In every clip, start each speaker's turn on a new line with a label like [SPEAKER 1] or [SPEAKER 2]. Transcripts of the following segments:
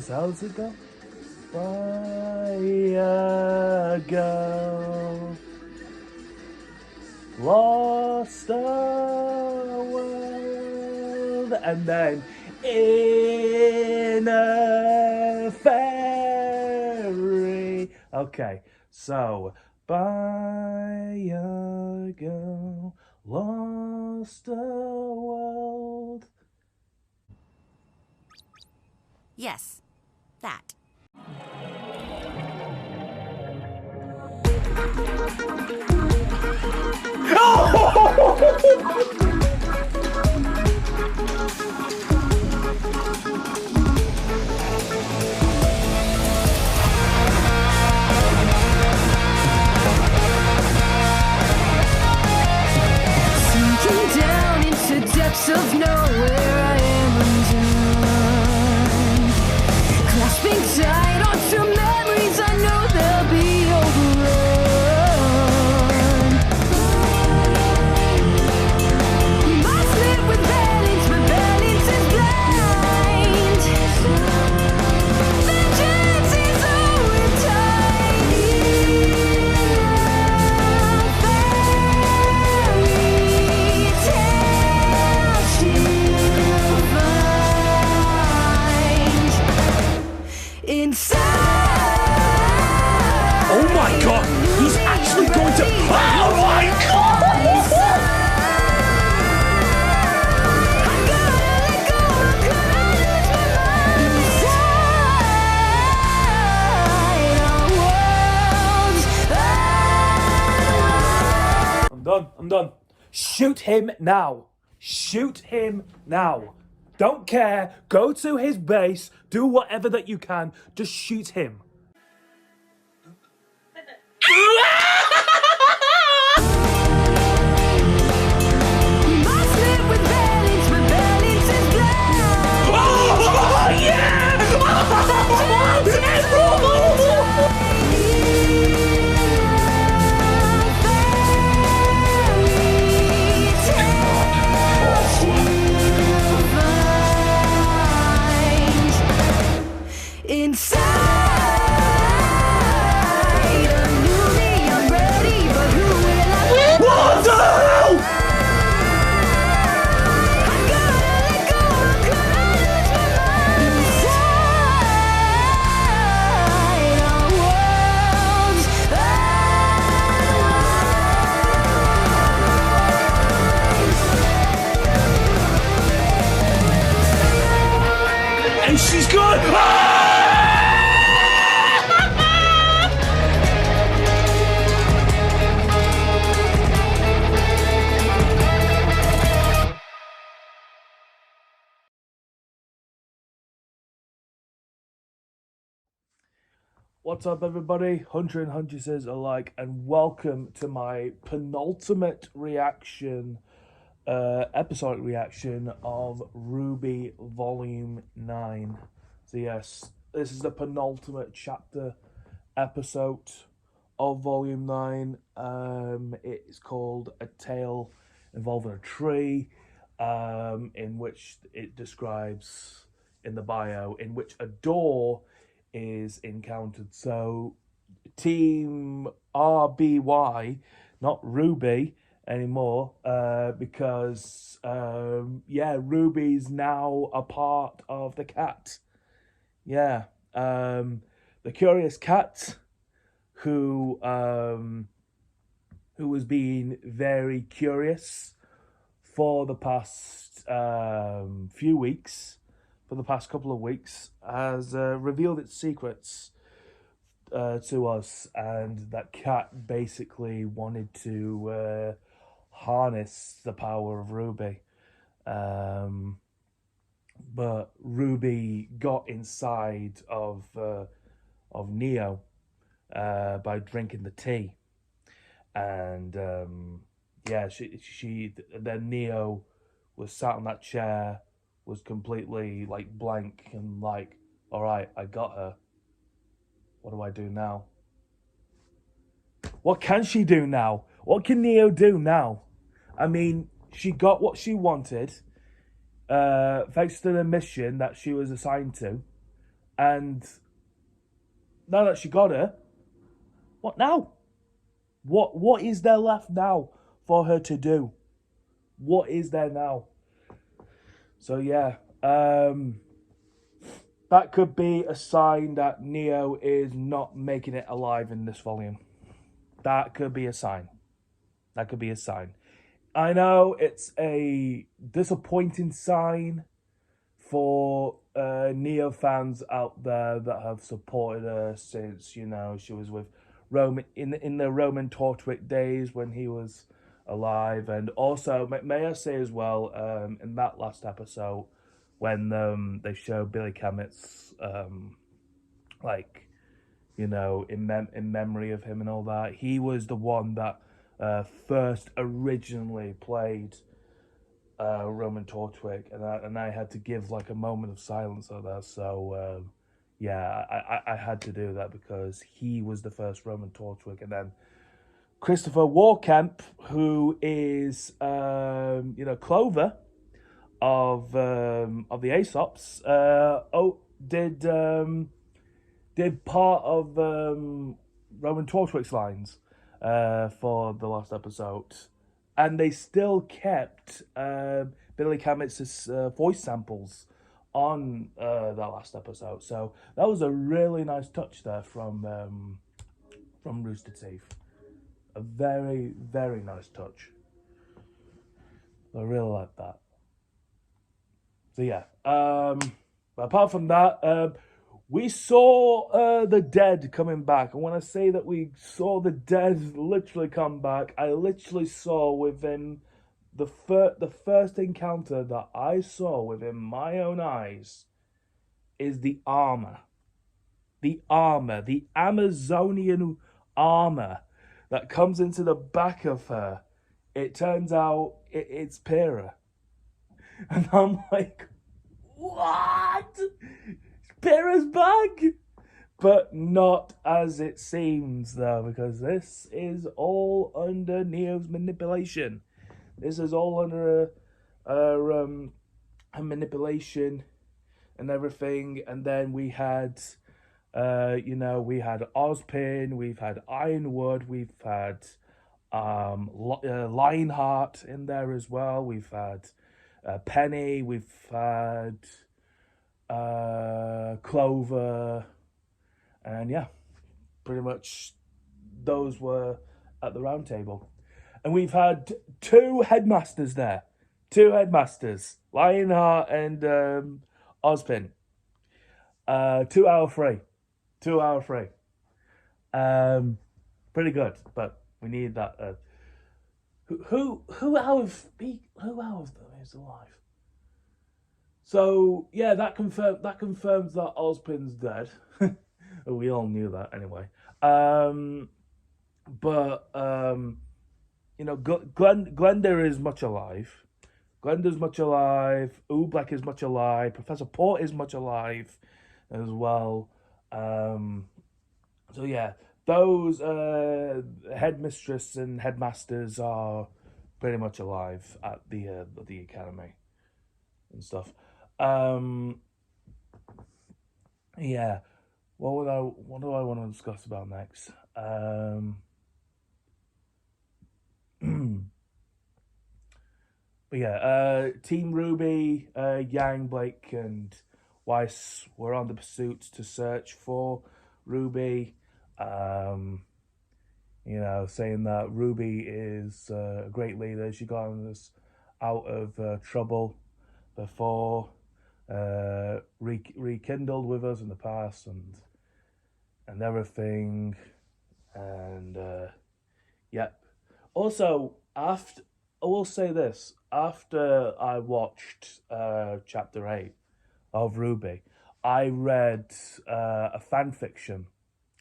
[SPEAKER 1] How does it go? Fire girl, lost the world, and then in a fairy. Okay, so fire girl, lost the world.
[SPEAKER 2] Yes, that.
[SPEAKER 3] Sinking down into depths of nowhere, I am undone. Clasping tight onto memories, I know they'll be overrun. We must live with balance, but balance is blind. Vengeance is all we're inside.
[SPEAKER 1] Oh my god, he's actually going to. Oh my god! I'm done. Shoot him now. Shoot him now. Don't care. Go to his base. Do whatever that you can. Just shoot him.
[SPEAKER 3] We must live with balance, but balance is blind.
[SPEAKER 1] Oh, yeah!
[SPEAKER 3] Inside, a new me, I'm ready, but who will I be?
[SPEAKER 1] What the hell?
[SPEAKER 3] I gotta let go, I'm gonna lose my mind. Inside our worlds,
[SPEAKER 1] And she's gone. What's up, everybody? Hunter and Huntresses alike, and welcome to my penultimate reaction, episodic reaction of RWBY Volume 9. So yes, this is the penultimate chapter episode of Volume 9. It's called A Tale Involving a Tree, in which it describes, in the bio, in which a door is encountered. So Team RBY, not RWBY anymore, because RWBY's now a part of the cat. The curious cat who has been very curious for the past few weeks. For the past couple of weeks, has revealed its secrets to us, and that cat basically wanted to harness the power of RWBY. But RWBY got inside of Neo by drinking the tea, and then Neo was sat on that chair, was completely like blank and like, all right, I got her. What do I do now? What can she do now? What can Neo do now? I mean, she got what she wanted, thanks to the mission that she was assigned to, And now that she got her, what now? What is there left now for her to do? What is there now? So yeah, that could be a sign that Neo is not making it alive in this volume. That could be a sign. That could be a sign. I know it's a disappointing sign for Neo fans out there that have supported her since, you know, she was with Roman in the Roman Tortwick days when he was alive. And also, may I say as well, in that last episode when they showed Billy Kammett's like, you know, in memory of him and all that, he was the one that first originally played Roman Tortwick, and I had to give like a moment of silence on that. So yeah, I had to do that because he was the first Roman Tortwick, and then Christopher Warkamp, who is you know, Clover of the Aesops, did part of Roman Tortwick's lines for the last episode. And they still kept Billy Kammett's voice samples on that last episode. So that was a really nice touch there from Rooster Teeth. A very, very nice touch. I really like that. So yeah. But apart from that, we saw the dead coming back. And when I say that we saw the dead literally come back, I literally saw within the first encounter that I saw within my own eyes is the armor. The armor, the Amazonian armor that comes into the back of her. It turns out it's Pyrrha. And I'm like, what? Pyrrha's back! But not as it seems, though, because this is all under Neo's manipulation. This is all under a manipulation and everything. And then we had, you know, we had Ozpin, we've had Ironwood, we've had Lionheart in there as well. We've had Penny, we've had Clover, and yeah, pretty much those were at the round table. And we've had two headmasters there. Two headmasters, Lionheart and Ozpin. 2 hour free. 2 hour free. Pretty good, but we need that. Who out of them is alive? So yeah, that confirms that Ozpin's dead. We all knew that anyway. But you know, Glenda is much alive. Glenda's much alive. Oobleck is much alive. Professor Port is much alive as well. So yeah, those headmistress and headmasters are pretty much alive at the academy and stuff. Yeah. What do I want to discuss about next? But yeah, Team RWBY, Yang, Blake, and Weiss were on the pursuit to search for RWBY. You know, saying that RWBY is a great leader. She got us out of trouble before, rekindled with us in the past, and everything. And yep. Also, after, I will say this, after I watched chapter 8 of RWBY, I read a fan fiction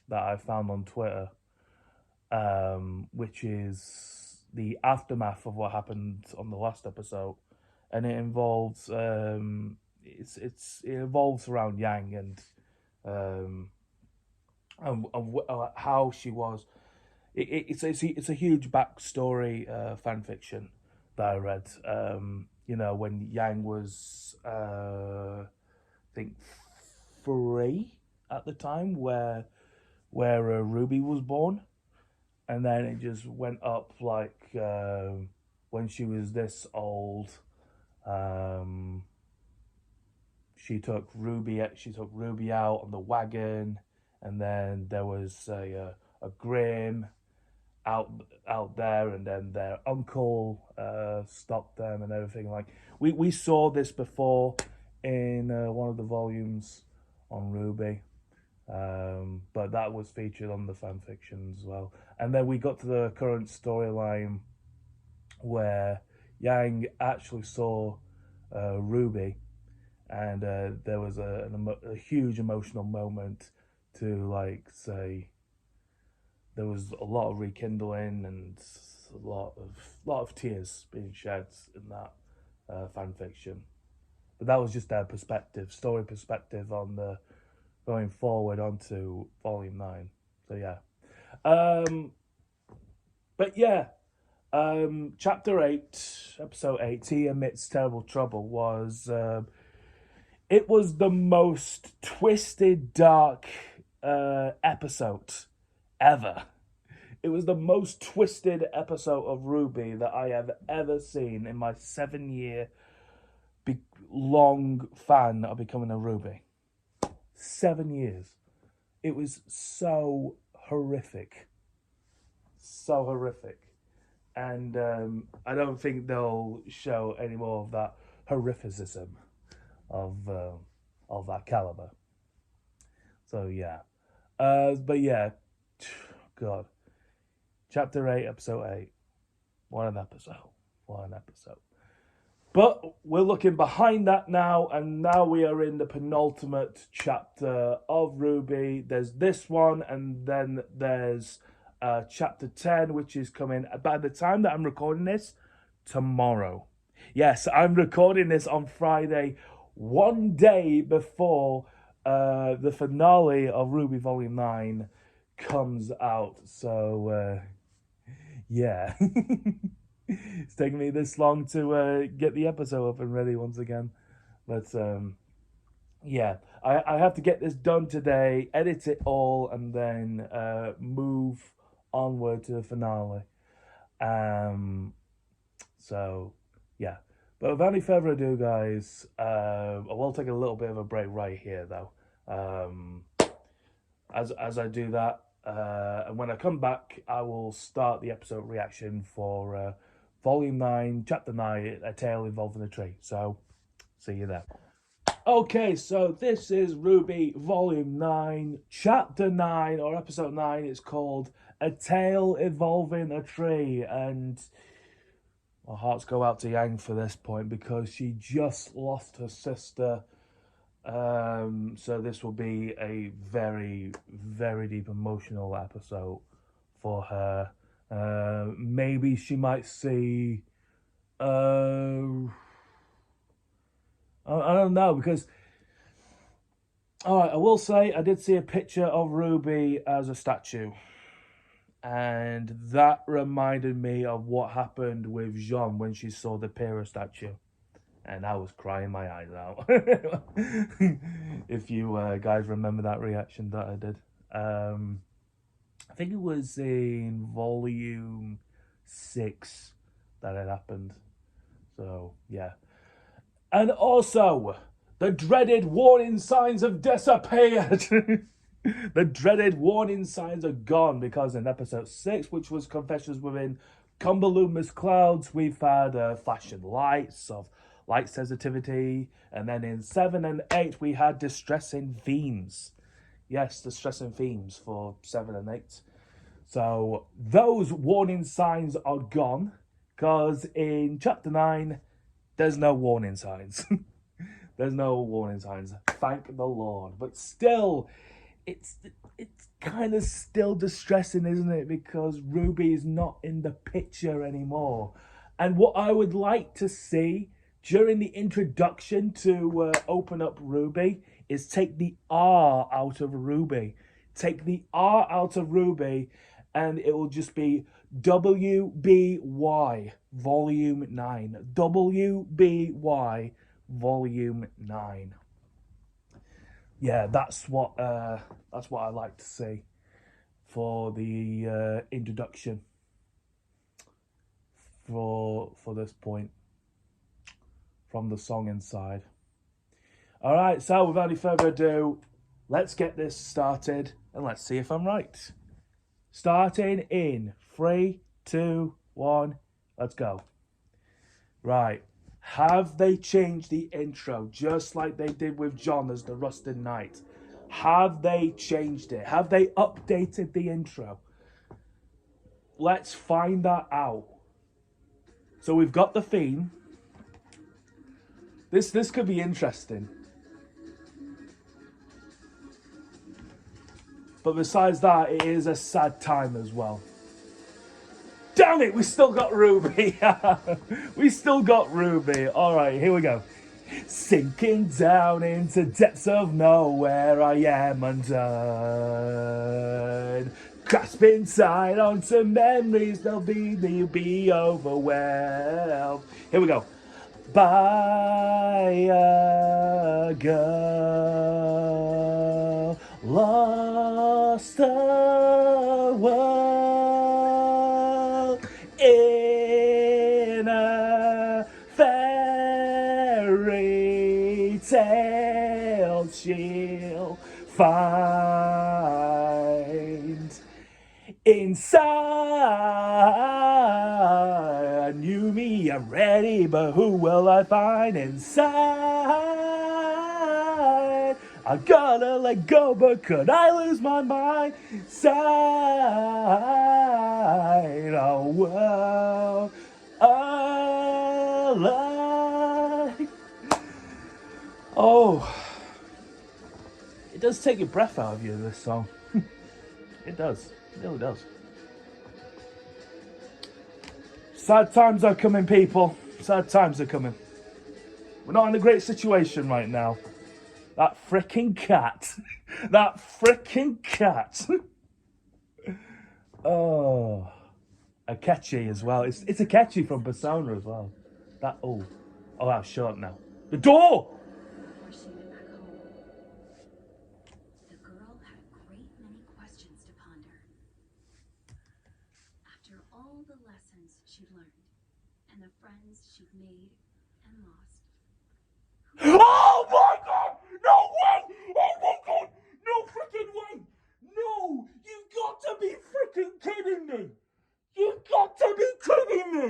[SPEAKER 1] that I found on Twitter, which is the aftermath of what happened on the last episode, and it involves it evolves around Yang and how she was. It's a huge backstory fan fiction that I read. You know, when Yang was I think 3 at the time where RWBY was born, and then it just went up like when she was this old. She took RWBY out on the wagon, and then there was a Grim out there, and then their uncle stopped them and everything. Like we saw this before in one of the volumes on RWBY, but that was featured on the fan fiction as well. And then we got to the current storyline where Yang actually saw RWBY, and there was a huge emotional moment to like say there was a lot of rekindling and a lot of tears being shed in that fan fiction. But that was just their story perspective on the going forward onto Volume 9. So yeah. But yeah, Chapter 8, Episode 8, Tea Amidst Terrible Trouble was... it was the most twisted, dark episode ever. It was the most twisted episode of RWBY that I have ever seen in my 7-year long fan of becoming a RWBY. 7 years. It was so horrific. So horrific. And I don't think they'll show any more of that horrificism of that caliber. So yeah. But yeah, God. Chapter 8, Episode 8. What an episode. What an episode. But we're looking behind that now, and now we are in the penultimate chapter of RWBY. There's this one, and then there's Chapter 10, which is coming by the time that I'm recording this, tomorrow. Yes, I'm recording this on Friday, one day before the finale of RWBY Volume 9 comes out. So, yeah. It's taken me this long to get the episode up and ready once again. But, yeah. I have to get this done today, edit it all, and then move onward to the finale. So, yeah. But without any further ado, guys, I will take a little bit of a break right here, though. As I do that, and when I come back, I will start the episode reaction for Volume 9, Chapter 9, A Tale Involving a Tree. So, see you there. Okay, so this is RWBY Volume 9, Chapter 9, or Episode 9. It's called A Tale Involving a Tree, and our hearts go out to Yang for this point because she just lost her sister. So this will be a very, very deep emotional episode for her. Maybe she might see... I don't know, because... Alright, I will say I did see a picture of RWBY as a statue. And that reminded me of what happened with Jean when she saw the Pyrrha statue. And I was crying my eyes out. If you guys remember that reaction that I did. I think it was in Volume 6 that it happened. So, yeah. And also, the dreaded warning signs have disappeared. The dreaded warning signs are gone because in Episode 6, which was Confessions Within Cumberluminous Clouds, we've had flashing lights of light sensitivity. And then in 7 and 8, we had distressing themes. Yes, distressing themes for 7 and 8. So those warning signs are gone because in Chapter 9, there's no warning signs. There's no warning signs. Thank the Lord. But still, it's kind of still distressing, isn't it? Because RWBY is not in the picture anymore. And what I would like to see during the introduction to open up RWBY is take the R out of RWBY. Take the R out of RWBY and it will just be WBY Volume 9. WBY Volume 9. yeah, that's what I like to see for the introduction for this point from the song inside. All right, so without any further ado, let's get this started and let's see if I'm right. Starting in 3, 2, 1, let's go. Right. Have they changed the intro just like they did with John as the Rusted Knight? Have they changed it? Have they updated the intro? Let's find that out. So we've got the theme. This could be interesting. But besides that, it is a sad time as well. Damn it, we still got RWBY. We still got RWBY. All right, here we go. Sinking down into depths of nowhere, I am undone. Grasping tight onto memories, they'll be overwhelmed. Here we go. By a girl lost the world in a fairy tale she'll find inside. New me, I'm ready, but who will I find inside? I gotta let go, but could I lose my mind? Inside a world alive. Oh, it does take your breath out of you, this song. It does. It really does. Sad times are coming, people. Sad times are coming. We're not in a great situation right now. That freaking cat. That freaking cat. Oh. Akechi as well. It's Akechi from Persona as well. That, oh, that's short now. The door!
[SPEAKER 4] Before she went back home, the girl had a great many questions to ponder. After all the lessons she'd learned, and the friends she'd made and lost,
[SPEAKER 1] Oh my god! No way! Oh my god! No freaking way! No! You've got to be freaking kidding me! You've got to be kidding me!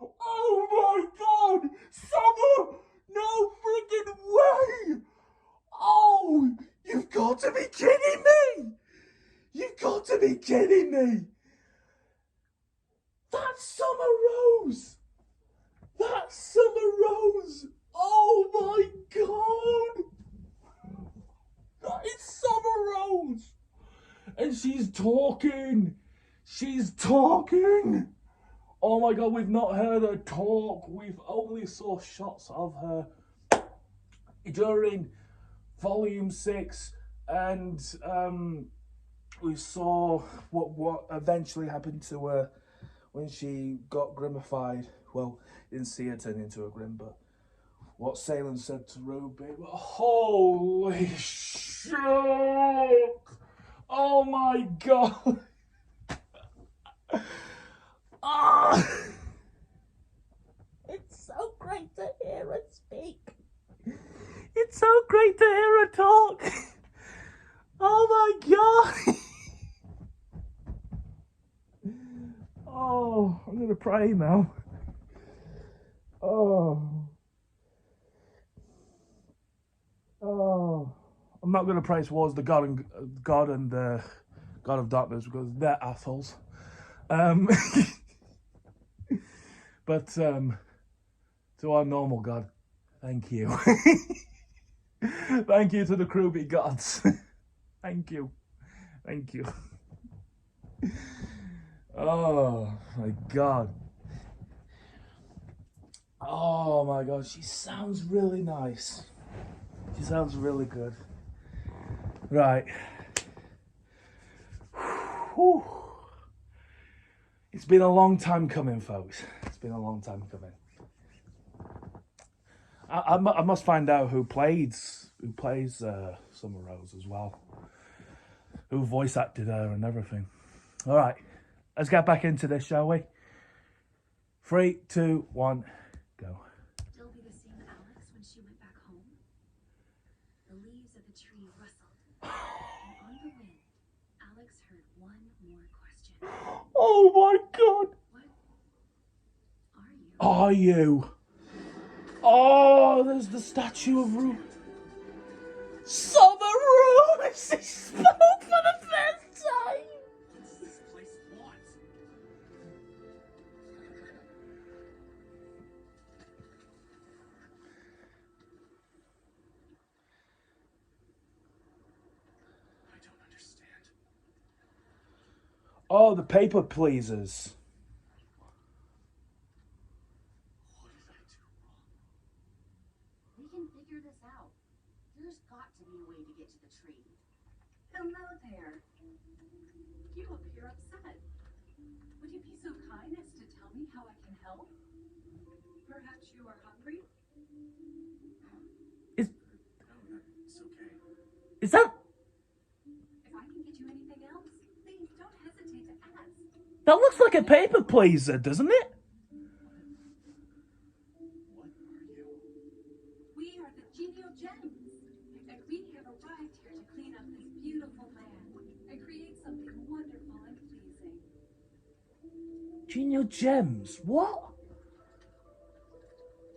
[SPEAKER 1] Oh my god! Summer! No freaking way! Oh! You've got to be kidding me! You've got to be kidding me! That's Summer Rose! That's Summer Rose! Oh my god! That is Summer Rose! And she's talking! She's talking! Oh my god, we've not heard her talk. We've only saw shots of her during Volume 6, and we saw what eventually happened to her when she got grimified. Well, didn't see her turn into a grim, but what Salem said to RWBY. Holy shit! Oh my god! Ah! It's so great to hear her speak. It's so great to hear her talk. Oh my god! Oh, I'm gonna pray now. Oh. Oh. I'm not gonna pray towards the God and the God of Darkness because they're assholes. But to our normal God, thank you. Thank you to the RWBY gods. Thank you. Thank you. Oh my god. Oh my god, she sounds really nice. She sounds really good. Right. Whew. It's been a long time coming, folks. It's been a long time coming. I must find out who played who plays Summer Rose as well, who voice acted her and everything. All right, let's get back into this, shall we? 3, 2, 1, go.
[SPEAKER 4] Still be the same Alex when she went back home? The leaves of the tree rustled, and on the wind, Alex heard one more question.
[SPEAKER 1] Oh my God!
[SPEAKER 4] What are you?
[SPEAKER 1] Are you? Oh, there's the statue of Ruby. Summer Rose! She spoke for the first time!
[SPEAKER 5] What does this place want? I don't understand.
[SPEAKER 1] Oh, the paper pleasers.
[SPEAKER 5] What did I do wrong?
[SPEAKER 4] We can figure this out. There's got to be a way to get to the tree. Hello there. You appear upset. Would you be so kind as to tell me how I can help? Perhaps you are hungry?
[SPEAKER 1] Is
[SPEAKER 5] No, that's okay.
[SPEAKER 1] is that
[SPEAKER 4] If I can get you anything else, please don't hesitate to ask.
[SPEAKER 1] that looks like a paper pleaser, doesn't it?
[SPEAKER 5] What are you?
[SPEAKER 4] We are the Genial Gems, and we have arrived here to clean up this beautiful land and create something wonderful and pleasing.
[SPEAKER 1] Genial gems. What?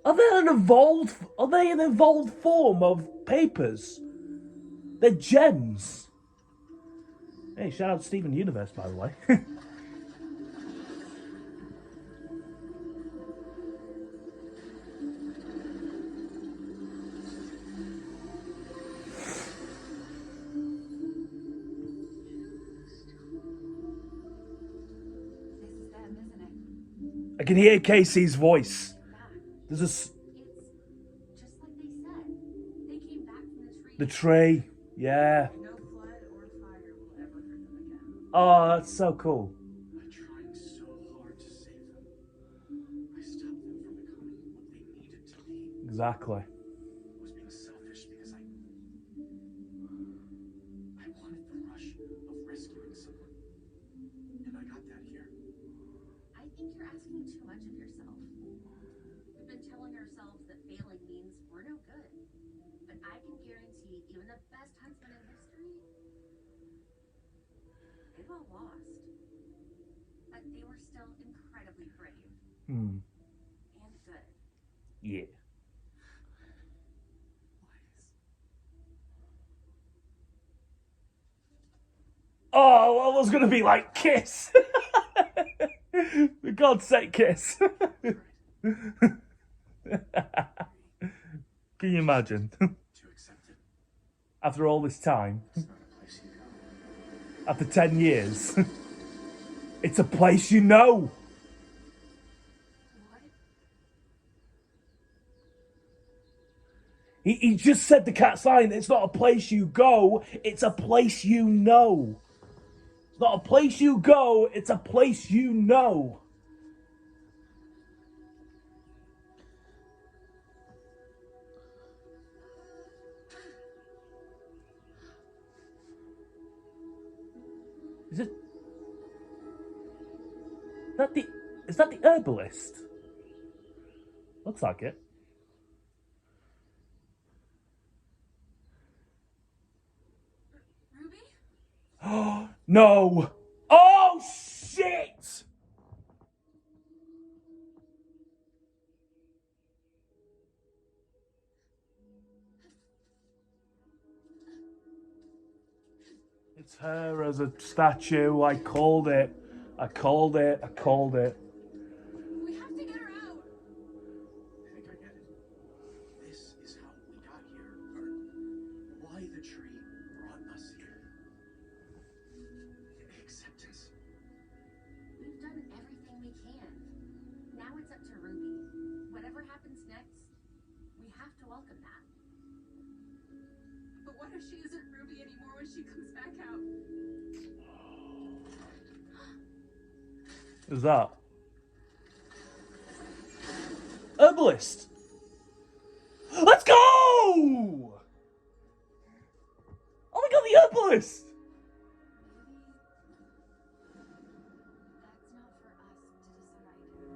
[SPEAKER 1] Are they an evolved form of papers? They're gems. Hey, shout out to Steven Universe, by the way.
[SPEAKER 4] This is them, isn't it?
[SPEAKER 1] I can hear Casey's voice.
[SPEAKER 4] Back.
[SPEAKER 1] There's a s-
[SPEAKER 4] It's just like they said. They came back from the tree.
[SPEAKER 1] the tree. Yeah.
[SPEAKER 4] No flood or fire will ever hurt them again.
[SPEAKER 1] Oh, that's so cool.
[SPEAKER 5] I tried so hard to save them. I stopped them from becoming what they needed to be.
[SPEAKER 1] Exactly.
[SPEAKER 5] I was being selfish because I wanted the rush of rescuing someone. And I got that here.
[SPEAKER 4] I think you're asking too much of yourself. We've been telling ourselves that failing means we're no good. But I can guarantee even the best huntsman in history, they've all lost. But they were still incredibly brave
[SPEAKER 1] Hmm.
[SPEAKER 4] and good.
[SPEAKER 1] Yeah. Oh, I was gonna be like Kiss. For God's sake, Kiss. Can you imagine?
[SPEAKER 5] To accept it.
[SPEAKER 1] After all this time,
[SPEAKER 5] It's not a place you go.
[SPEAKER 1] after 10 years, it's a place you know.
[SPEAKER 4] What?
[SPEAKER 1] He just said the cat's line. It's not a place you go, it's a place you know. It's not a place you go, it's a place you know. Is it? Is that the herbalist? Looks like it.
[SPEAKER 4] Ruby?
[SPEAKER 1] No! Oh shit! It's her as a statue. I called it. I called it. I called it.
[SPEAKER 4] We have to get her out.
[SPEAKER 5] I think I get it. This is how we got here. Or why the tree brought us here. Acceptance.
[SPEAKER 4] We've done everything we can. Now it's up to Ruby. Whatever happens next, we have to welcome that. But what if she isn't Ruby anymore when she comes back out?
[SPEAKER 1] Who's that? Herbalist! Let's go! the herbalist!
[SPEAKER 4] That's not for us to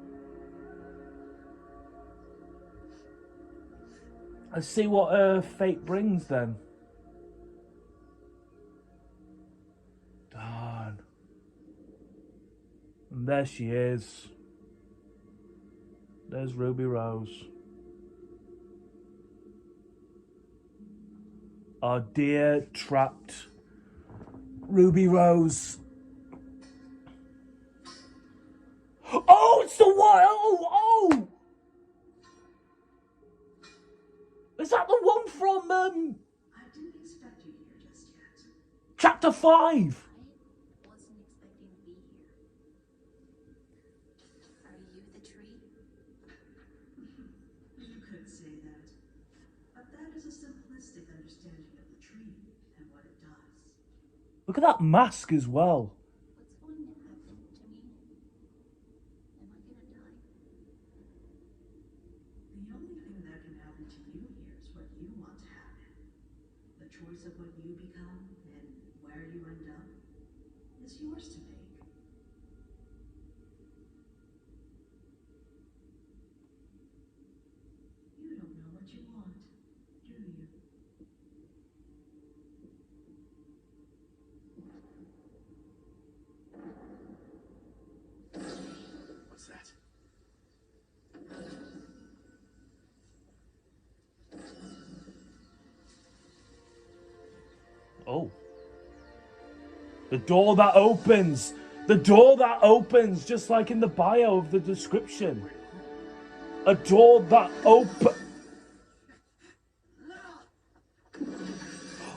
[SPEAKER 4] decide.
[SPEAKER 1] Let's see what her fate brings then. Darn. And there she is. There's Ruby Rose. Our dear trapped Ruby Rose. Oh, it's the one! Oh! Is that the one from
[SPEAKER 6] I didn't expect you here just yet.
[SPEAKER 1] chapter 5?
[SPEAKER 4] I wasn't expecting to be here. Are you the tree?
[SPEAKER 6] You could say that. But that is a simplistic understanding of the tree and what it does.
[SPEAKER 1] Look at that mask as well.
[SPEAKER 4] What's going to happen to me? Am I gonna die?
[SPEAKER 6] The only thing that can happen to you here is what you want to happen. The choice of what you become and where you end up is yours to make. You don't know what you want, do you?
[SPEAKER 5] What's that?
[SPEAKER 1] Oh. The door that opens. The door that opens, just like in the bio of the description. A door that open.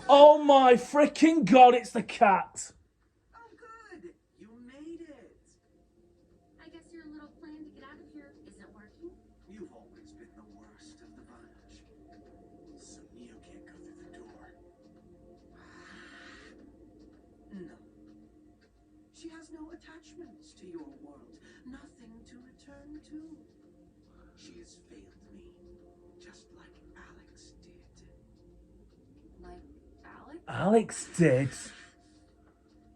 [SPEAKER 1] Oh my freaking god, it's the cat.
[SPEAKER 5] Oh, good. You made it.
[SPEAKER 4] I guess your little plan to get out of here isn't working.
[SPEAKER 5] You've always been the worst of the bunch. So Neo can't go through the door. No. She has no attachments to your world. Nothing to return to. She has failed me. Just like Alex did.
[SPEAKER 4] Like Alex?
[SPEAKER 1] Alex did.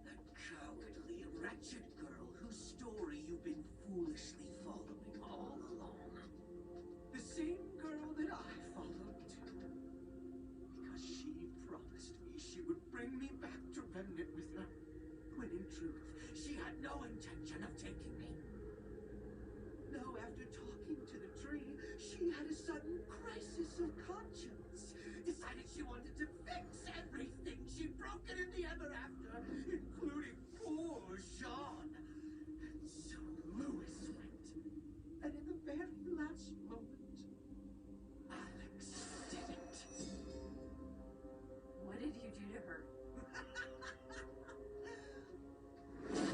[SPEAKER 5] That cowardly, wretched girl whose story you've been foolishly following all along. The same girl that I followed too. Because she promised me she would bring me back to Remnant with her. When in truth, she had no intention of taking me. No, after talking to the tree, she had a sudden crisis of conscience. Decided she wanted to fix everything she'd broken in the ever after, including poor Jean. And so Louis went. And in the very last moment, Alex did it.
[SPEAKER 4] What did you do to her?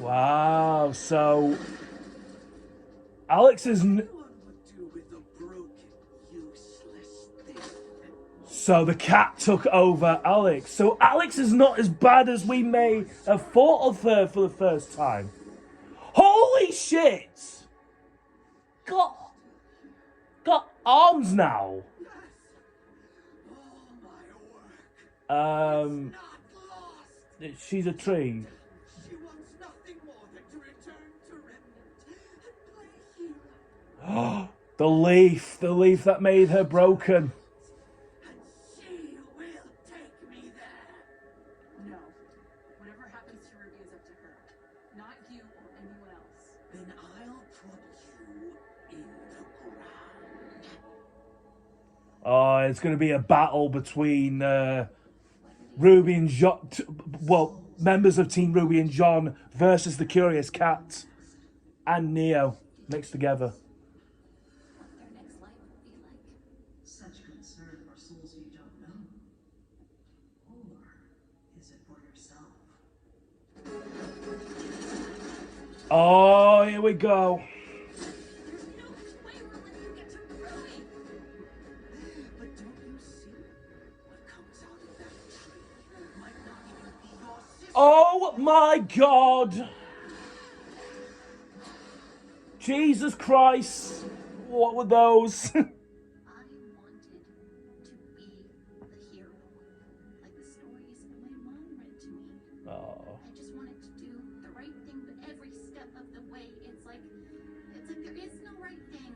[SPEAKER 1] Wow, so Alex is
[SPEAKER 5] Anyone would do with a broken, useless thing.
[SPEAKER 1] so the cat took over Alex. So Alex is not as bad as we may have thought of her for the first time. Holy shit! Got arms now.
[SPEAKER 5] Yes. All my work
[SPEAKER 1] Um,
[SPEAKER 5] not lost.
[SPEAKER 1] she's a tree.
[SPEAKER 5] She wants nothing more than to return to Remnant and play hero.
[SPEAKER 1] The leaf that made her broken.
[SPEAKER 5] And she will take me there.
[SPEAKER 4] No. Whatever happens to Ruby is up to her. Not you or anyone else.
[SPEAKER 5] Then I'll put you in the ground.
[SPEAKER 1] Oh, it's going to be a battle between Ruby and John. Well, members of Team Ruby and John versus the Curious Cat and Neo mixed together.
[SPEAKER 4] What their next life will be like.
[SPEAKER 6] Such concern for souls you don't know. Or is it for yourself?
[SPEAKER 1] Oh, here we go.
[SPEAKER 4] There's no way we're letting you get to Ruby.
[SPEAKER 5] But don't you see? What comes out of that tree might not even be your sister.
[SPEAKER 1] Oh my god! Jesus Christ! What were those?
[SPEAKER 4] I wanted to be the hero. Like the stories my mom read step of the way. It's like there is no right thing.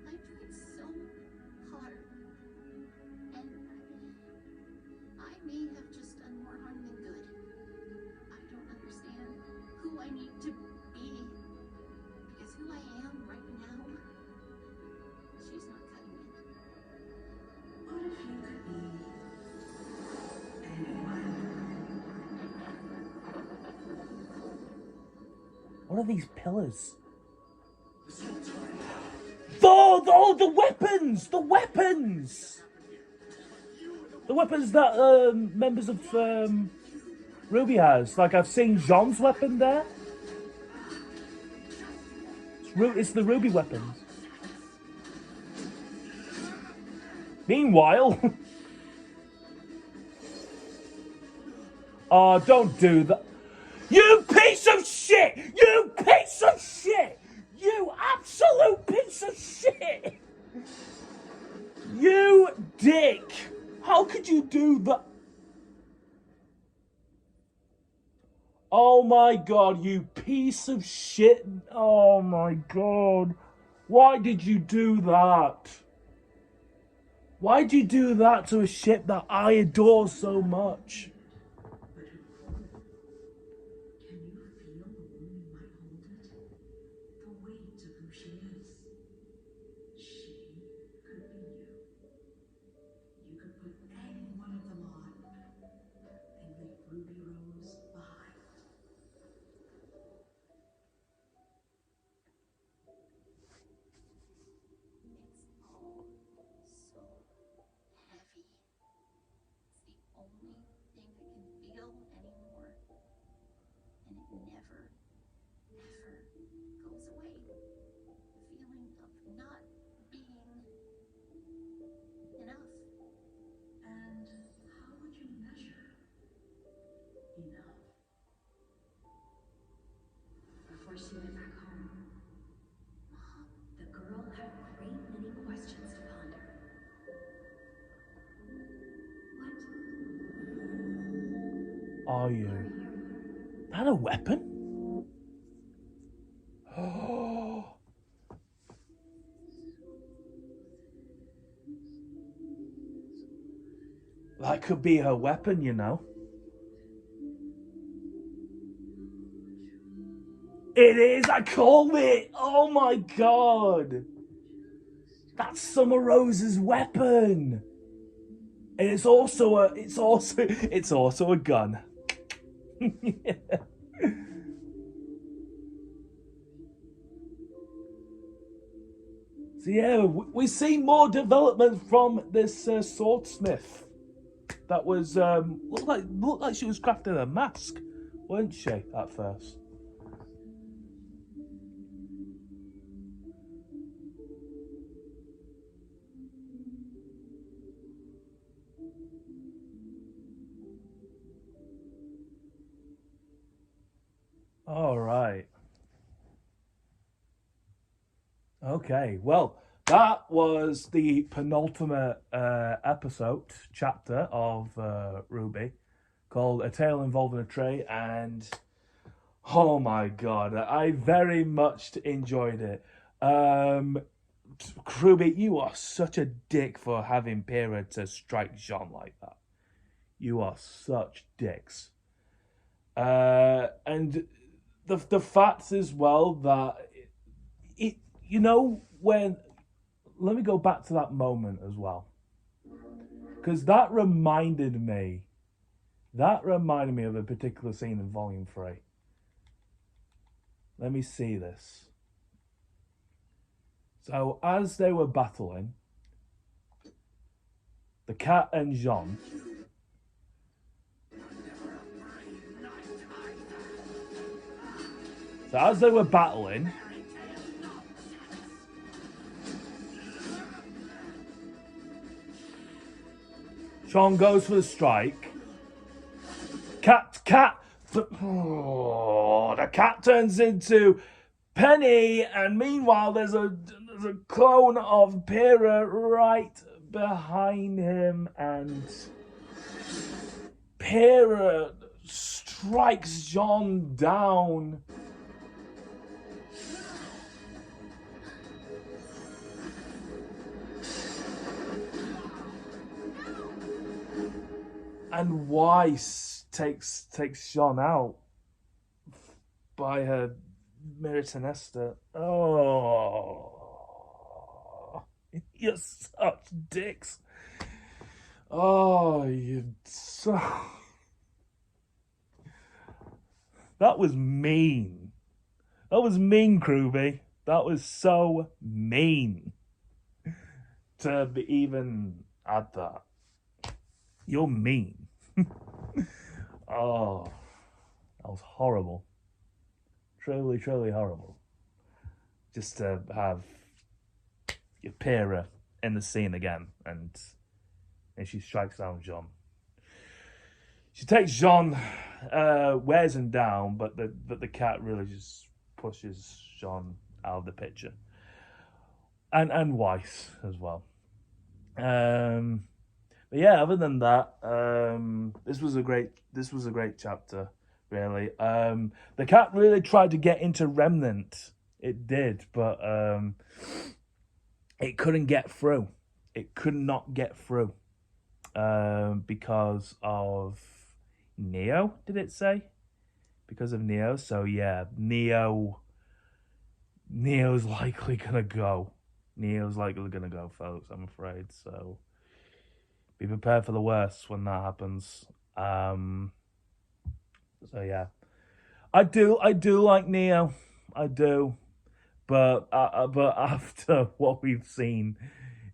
[SPEAKER 4] I tried so hard. And I may have just done more harm than good. I don't understand who I need to be. Because who I am right now, she's not cutting it.
[SPEAKER 6] What if you could be anyone?
[SPEAKER 1] What are these pillars? Oh, the weapons! The weapons! The weapons that members of RWBY has. Like, I've seen Jean's weapon there. It's the RWBY weapons. Meanwhile... Oh, don't do that. You piece of shit! You piece of shit! You absolute piece of shit! You dick! How could you do that? Oh my god, you piece of shit. Oh my god. Why did you do that? Why did you do that to a ship that I adore so much?
[SPEAKER 6] Can you feel the woman who might hold it? The weight of who she is. She could be you. You could put any one of them on and leave Ruby Rose behind.
[SPEAKER 4] It's all so heavy. It's the only thing I can feel anymore. And it never, ever goes away. The feeling of not being enough.
[SPEAKER 6] And how would you measure enough?
[SPEAKER 7] Before she went back home, the girl had a great many questions to ponder. What
[SPEAKER 1] Are you? That a weapon? Oh. That could be her weapon, you know. It is, I called it! Oh my god! That's Summer Rose's weapon! And it's also a gun. Yeah. So yeah, we see more development from this swordsmith. That was looked like she was crafting a mask, weren't she, at first? All right. Okay, well, that was the penultimate chapter of RWBY, called A Tale Involving a Tray, and oh my god, I very much enjoyed it. RWBY, you are such a dick for having Pyrrha to strike Jean like that. You are such dicks. And the fact as well that it, you know, when, let me go back to that moment as well, because that reminded me of a particular scene in Volume 3. Let me see this. So as they were battling, the cat and Jean, so as they were battling, Jean goes for the strike. The cat turns into Penny, and meanwhile there's a clone of Pyrrha right behind him, and Pyrrha strikes Jean down And Weiss takes Jean out by her Miratinesta. Oh, you're such dicks. Oh, you so. That was mean. That was mean, Ruby. That was so mean. To be even add that. You're mean. Oh, that was horrible. Truly, truly horrible. Just to have your Pyrrha in the scene again, and she strikes down Jean. She takes Jean, wears him down, but the cat really just pushes Jean out of the picture, and Weiss as well. But yeah, other than that, this was a great chapter, really. The cat really tried to get into Remnant. It did, but it couldn't get through. It could not get through because of Neo. Did it say? Because of Neo. So yeah, Neo's likely gonna go. Neo's likely gonna go, folks. I'm afraid. So be prepared for the worst when that happens. So yeah, I do like Neo, I do, but after what we've seen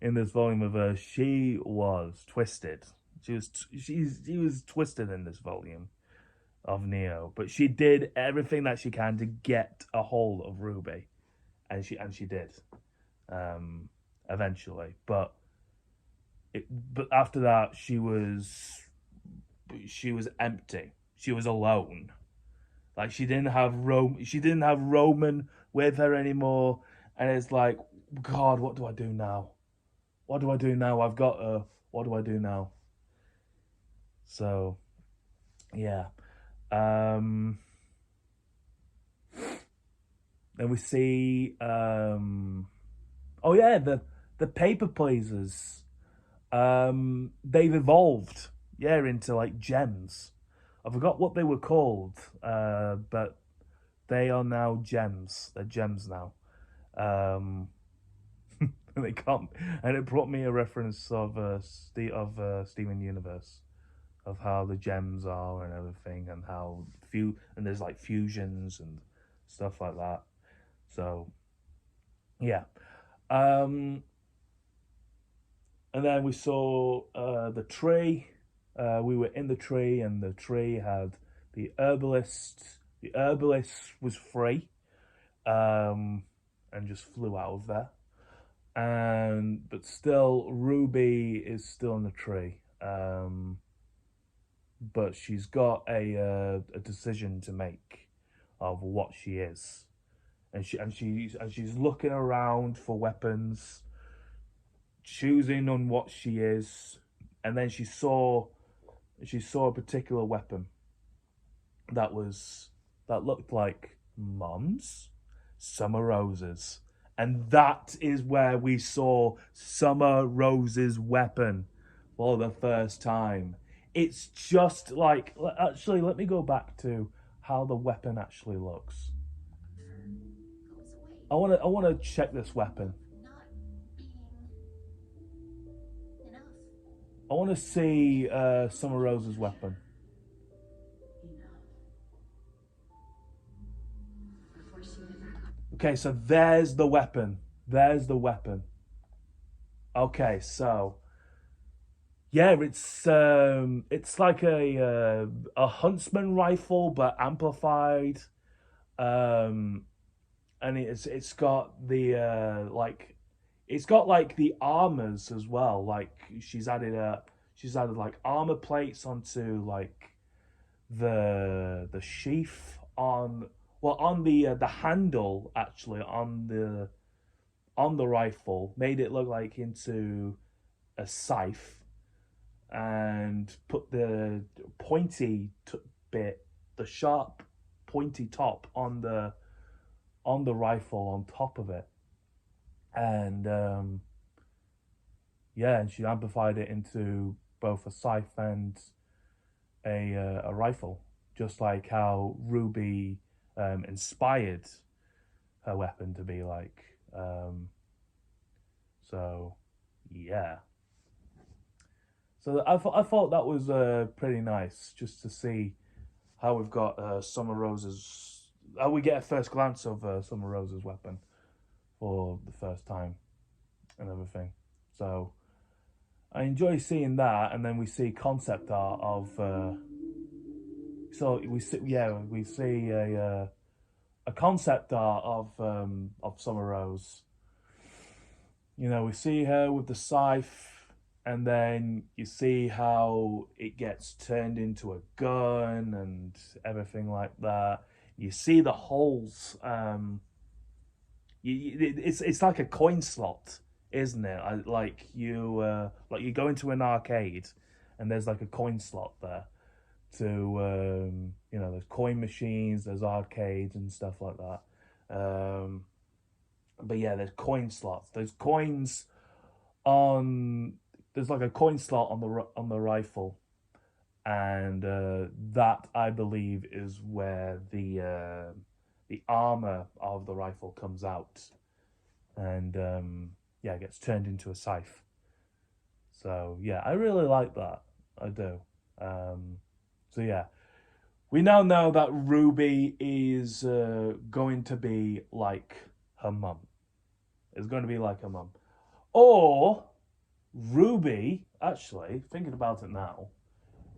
[SPEAKER 1] in this volume of her, she was twisted. She was twisted in this volume of Neo, but she did everything that she can to get a hold of RWBY, and she did, eventually, but after that she was empty. She was alone. Like she didn't have Roman with her anymore, and it's like, God, what do I do now? What do I do now? I've got her. What do I do now? So, yeah. Then we see, oh yeah, the paper pleasers. They've evolved, into like gems. I forgot what they were called, but they are now gems. They're gems now. They can't, and it brought me a reference of Steven Universe, of how the gems are and everything, and how and there's like fusions and stuff like that. So, yeah. And then we saw the tree. We were in the tree, and the tree had the herbalist. The herbalist was free, and just flew out of there. But still, RWBY is still in the tree. But she's got a decision to make of what she is, and she's looking around for weapons, choosing on what she is, and then she saw a particular weapon that looked like Mom's Summer Rose's, and that is where we saw Summer Rose's weapon for the first time. It's just like, actually, let me go back to how the weapon actually looks. I want to check this weapon. I want to see Summer Rose's weapon. Okay, so there's the weapon. There's the weapon. Okay, so yeah, it's like a huntsman rifle but amplified, and it's got the it's got like the armors as well. Like she's added like armor plates onto like the sheath on the handle, actually, on the rifle, made it look like into a scythe, and put the pointy bit, the sharp pointy top on the rifle on top of it, and and she amplified it into both a scythe and a rifle, just like how Ruby inspired her weapon to be like. So yeah. So I thought that was pretty nice, just to see how we've got Summer Rose's. How we get a first glance of Summer Rose's weapon for the first time and everything. So I enjoy seeing that, and then we see concept art of. So we see a concept art of Summer Rose. You know, we see her with the scythe, and then you see how it gets turned into a gun and everything like that. You see the holes. It's like a coin slot, isn't it? Like you go into an arcade, and there's like a coin slot there. To there's coin machines, there's arcades and stuff like that. But yeah, there's coin slots. There's coins on. There's like a coin slot on the rifle, and that I believe is where the armor of the rifle comes out, and it gets turned into a scythe. So yeah, I really like that. I do. So yeah, we now know that Ruby is going to be like her mum. Is going to be like her mum, or Ruby. Actually, thinking about it now,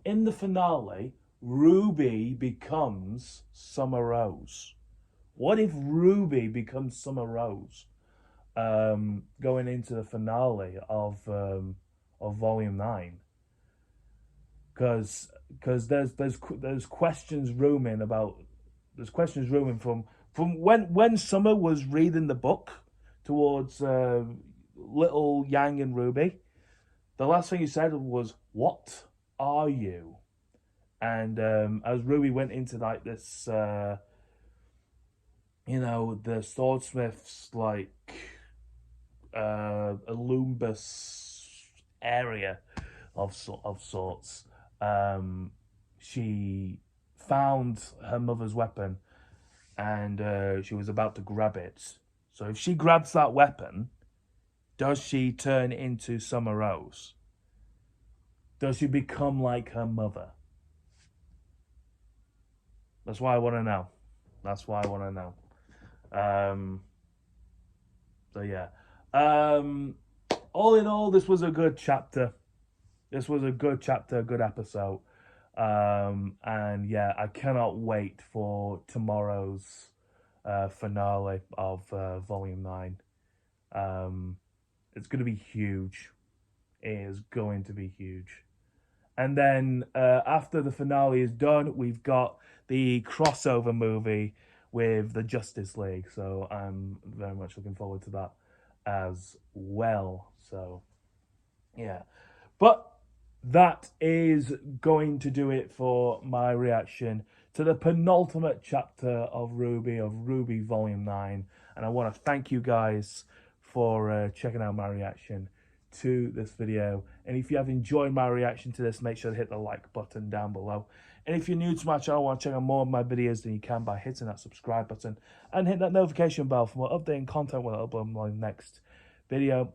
[SPEAKER 1] in the finale, Ruby becomes Summer Rose. What if Ruby becomes Summer Rose? Going into the finale of Volume 9, because there's questions rooming from when Summer was reading the book towards little Yang and Ruby. The last thing he said was, "What are you?" And as Ruby went into like this, the swordsmith's like Olympus area of sorts, she found her mother's weapon, and she was about to grab it. So if she grabs that weapon, does she turn into Summer Rose? Does she become like her mother? That's why I want to know. So yeah. All in all, this was a good chapter. Good episode. And yeah, I cannot wait for tomorrow's finale of Volume 9. It's going to be huge. It is going to be huge. And then after the finale is done, we've got the crossover movie with the Justice League. So I'm very much looking forward to that as well. So yeah. But that is going to do it for my reaction to the penultimate chapter of RWBY Volume 9. And I want to thank you guys for checking out my reaction to this video. And if you have enjoyed my reaction to this, make sure to hit the like button down below. And if you're new to my channel and want to check out more of my videos, then you can by hitting that subscribe button and hit that notification bell for more updating content when I upload my next video.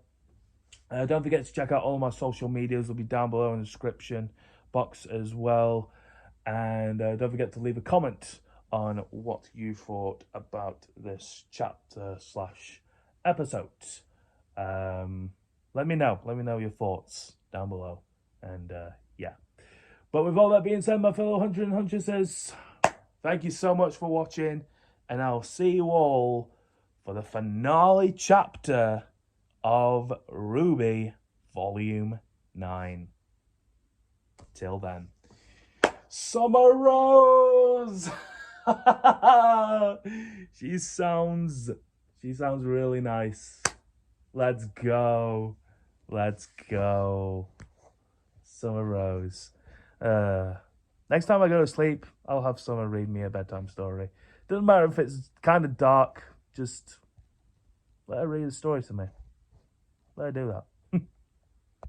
[SPEAKER 1] Don't forget to check out all my social medias. They'll be down below in the description box as well. And don't forget to leave a comment on what you thought about this chapter / episode. Let me know your thoughts down below. And yeah. But with all that being said, my fellow hunter and huntresses, thank you so much for watching. And I'll see you all for the finale chapter of RWBY Volume 9. Till then. Summer Rose! She sounds really nice. Let's go. Summer Rose. Next time I go to sleep, I'll have Summer read me a bedtime story. Doesn't matter if it's kind of dark, just let her read a story to me. Let her do that.